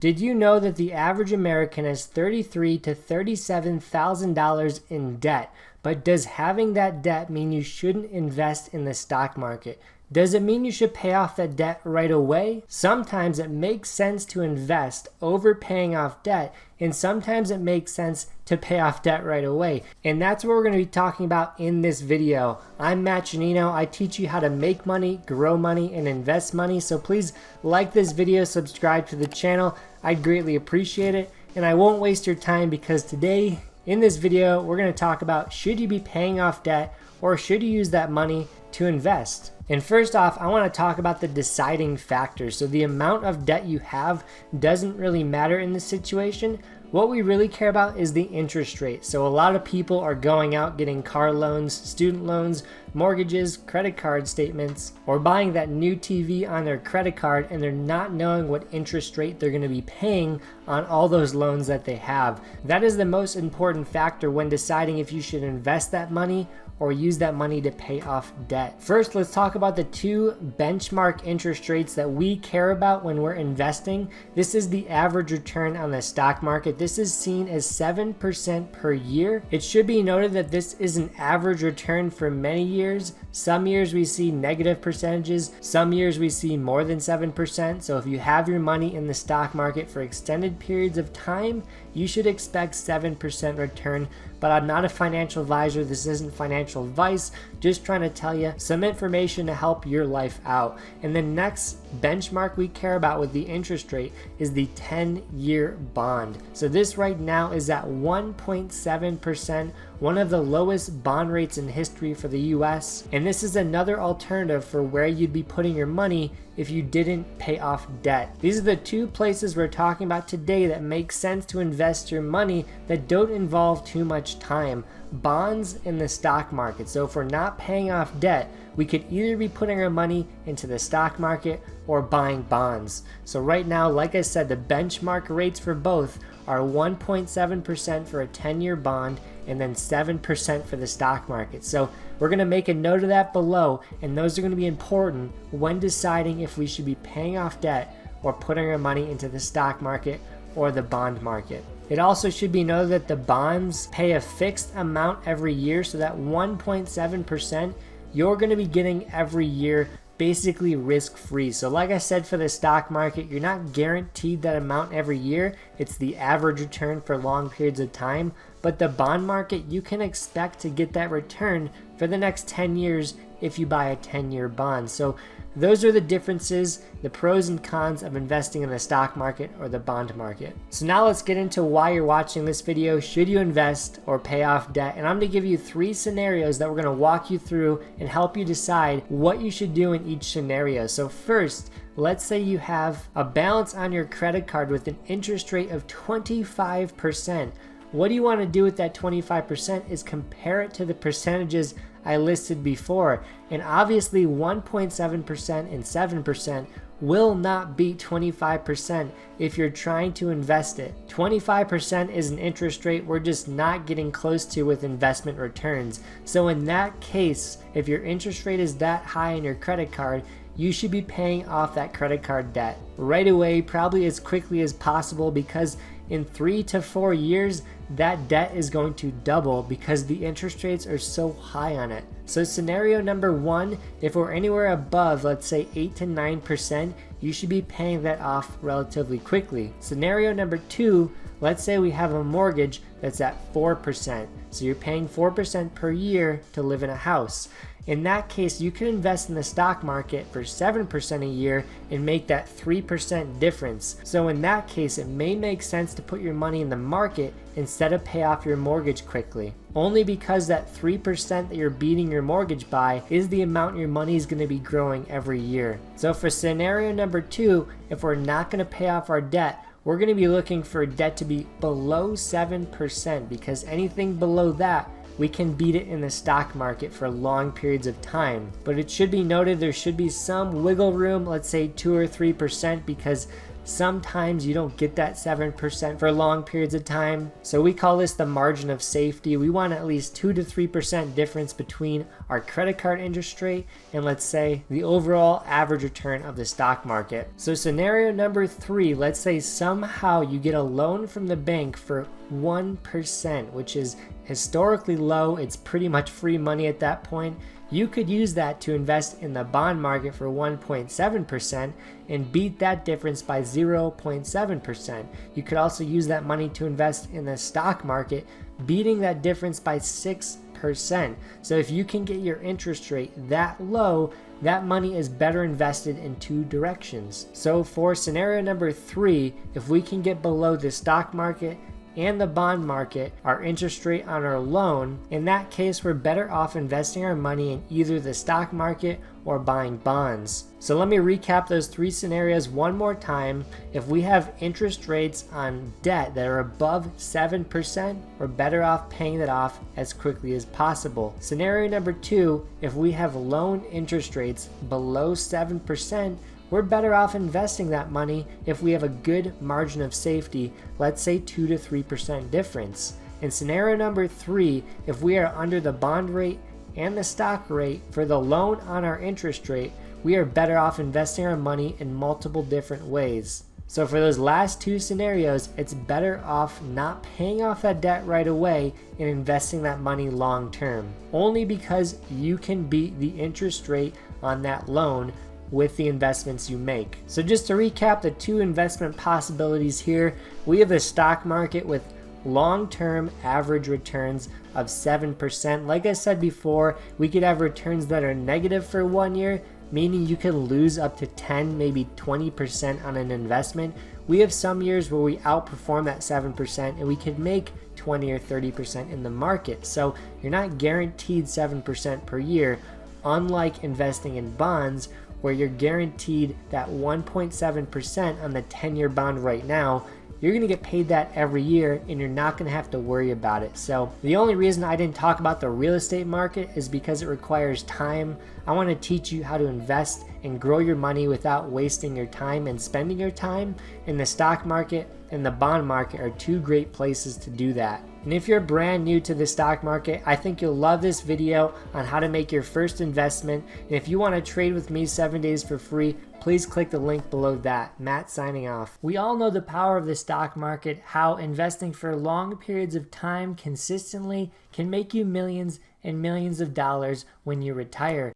Did you know that the average American has $33,000 to $37,000 in debt? But does having that debt mean you shouldn't invest in the stock market? Does it mean you should pay off that debt right away? Sometimes it makes sense to invest over paying off debt, and sometimes it makes sense to pay off debt right away. And that's what we're going to be talking about in this video. I'm Matt Giannino. I teach you how to make money, grow money, and invest money. So please like this video, subscribe to the channel. I'd greatly appreciate it. And I won't waste your time because today in this video, we're going to talk about should you be paying off debt or should you use that money to invest? And first off, I want to talk about the deciding factors. So the amount of debt you have doesn't really matter in this situation. What we really care about is the interest rate. So a lot of people are going out getting car loans, student loans, mortgages, credit card statements, or buying that new TV on their credit card, and they're not knowing what interest rate they're going to be paying on all those loans that they have. That is the most important factor when deciding if you should invest that money or use that money to pay off debt. First, let's talk about the two benchmark interest rates that we care about when we're investing. This is the average return on the stock market. This is seen as 7% per year. It should be noted that this is an average return for many years. Some years we see negative percentages. Some years we see more than 7%. So if you have your money in the stock market for extended periods of time, you should expect 7% return. But I'm not a financial advisor. This isn't financial advice. Just trying to tell you some information to help your life out. And the next benchmark we care about with the interest rate is the 10-year bond. So this right now is at 1.7%, one of the lowest bond rates in history for the US. And this is another alternative for where you'd be putting your money if you didn't pay off debt. These are the two places we're talking about today that make sense to invest your money that don't involve too much time. Bonds and the stock market. So if we're not paying off debt, we could either be putting our money into the stock market or buying bonds. So right now, like I said, the benchmark rates for both are 1.7% for a 10-year bond and then 7% for the stock market. So we're going to make a note of that below, and those are going to be important when deciding if we should be paying off debt or putting our money into the stock market or the bond market. It also should be noted that the bonds pay a fixed amount every year, so that 1.7% you're going to be getting every year, basically risk-free. So like I said, for the stock market, you're not guaranteed that amount every year. It's the average return for long periods of time. But the bond market, you can expect to get that return for the next 10 years if you buy a 10-year bond. So those are the differences, the pros and cons of investing in the stock market or the bond market. So now let's get into why you're watching this video. Should you invest or pay off debt? And I'm going to give you 3 scenarios that we're going to walk you through and help you decide what you should do in each scenario. So first, let's say you have a balance on your credit card with an interest rate of 25%. What do you want to do with that 25% is compare it to the percentages I listed before. And obviously 1.7% and 7% will not beat 25% if you're trying to invest it. 25% is an interest rate we're just not getting close to with investment returns. So in that case, if your interest rate is that high on your credit card, you should be paying off that credit card debt right away, probably as quickly as possible, because in 3 to 4 years, that debt is going to double because the interest rates are so high on it. So scenario number 1, if we're anywhere above, let's say 8 to 9%, you should be paying that off relatively quickly. Scenario number 2, let's say we have a mortgage that's at 4%. So you're paying 4% per year to live in a house. In that case, you can invest in the stock market for 7% a year and make that 3% difference. So in that case, it may make sense to put your money in the market instead of pay off your mortgage quickly. Only because that 3% that you're beating your mortgage by is the amount your money is going to be growing every year. So for scenario number 2, if we're not going to pay off our debt, we're going to be looking for debt to be below 7%, because anything below that, we can beat it in the stock market for long periods of time. But it should be noted there should be some wiggle room, let's say 2 or 3%, because Sometimes you don't get that 7% for long periods of time. So we call this the margin of safety. We want at least 2 to 3% difference between our credit card interest rate and, let's say, the overall average return of the stock market. So scenario number 3, let's say somehow you get a loan from the bank for 1%, which is historically low. It's pretty much free money at that point. You could use that to invest in the bond market for 1.7% and beat that difference by 0.7%. You could also use that money to invest in the stock market, beating that difference by 6%. So if you can get your interest rate that low, that money is better invested in 2 directions. So for scenario number 3, if we can get below the stock market and the bond market, our interest rate on our loan, in that case, we're better off investing our money in either the stock market or buying bonds. So let me recap those 3 scenarios one more time. If we have interest rates on debt that are above 7%, we're better off paying that off as quickly as possible. Scenario number 2, if we have loan interest rates below 7%, we're better off investing that money if we have a good margin of safety, let's say 2 to 3% difference. In scenario number 3, if we are under the bond rate and the stock rate for the loan on our interest rate, we are better off investing our money in multiple different ways. So for those last 2 scenarios, it's better off not paying off that debt right away and investing that money long term, only because you can beat the interest rate on that loan with the investments you make. So just to recap the 2 investment possibilities here, we have the stock market with long-term average returns of 7%. Like I said before, we could have returns that are negative for 1 year, meaning you can lose up to 10, maybe 20% on an investment. We have some years where we outperform that 7% and we could make 20 or 30% in the market. So you're not guaranteed 7% per year, unlike investing in bonds, where you're guaranteed that 1.7% on the 10-year bond right now. You're going to get paid that every year and you're not going to have to worry about it. So the only reason I didn't talk about the real estate market is because it requires time. I want to teach you how to invest and grow your money without wasting your time and spending your time. And the stock market and the bond market are 2 great places to do that. And if you're brand new to the stock market, I think you'll love this video on how to make your first investment. And if you want to trade with me 7 days for free, please click the link below that. Matt signing off. We all know the power of the stock market, how investing for long periods of time consistently can make you millions and millions of dollars when you retire.